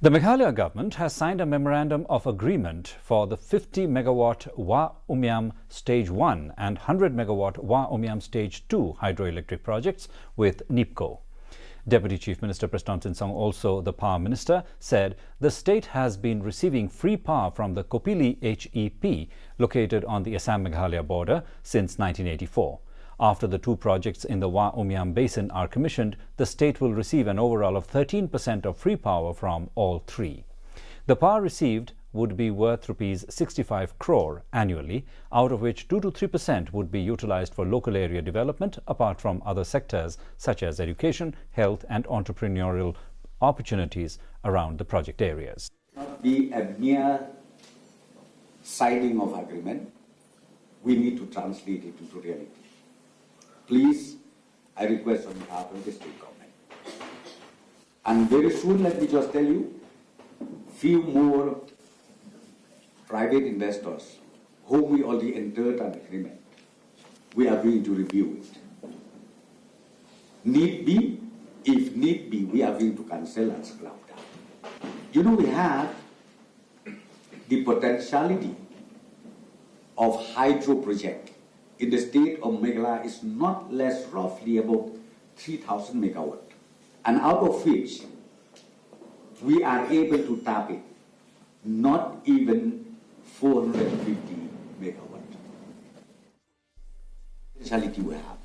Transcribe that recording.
The Meghalaya government has signed a memorandum of agreement for the 50 megawatt Wa Umyam Stage 1 and 100 megawatt Wa Umyam Stage 2 hydroelectric projects with Neepco. Deputy Chief Minister Preston Song, also the Power Minister, said the state has been receiving free power from the Kopili HEP located on the Assam-Meghalaya border since 1984. After the two projects in the Wa Umyam Basin are commissioned, the state will receive an overall of 13% of free power from all three. The power received would be worth Rs 65 crore annually, out of which 2 to 3% would be utilized for local area development, apart from other sectors such as education, health and entrepreneurial opportunities around the project areas. Not be a mere signing of agreement. We need to translate it into reality. Please, I request on behalf of the state government. And very soon, let me just tell you, few more private investors whom we already entered an agreement, we are going to review it. Need be, if need be, we are going to cancel and scrap that. You know, we have the potentiality of hydro project in the state of Meghalaya is not less roughly about 3,000 megawatt, and out of which we are able to tap it, not even 450 megawatt. Potentiality we have.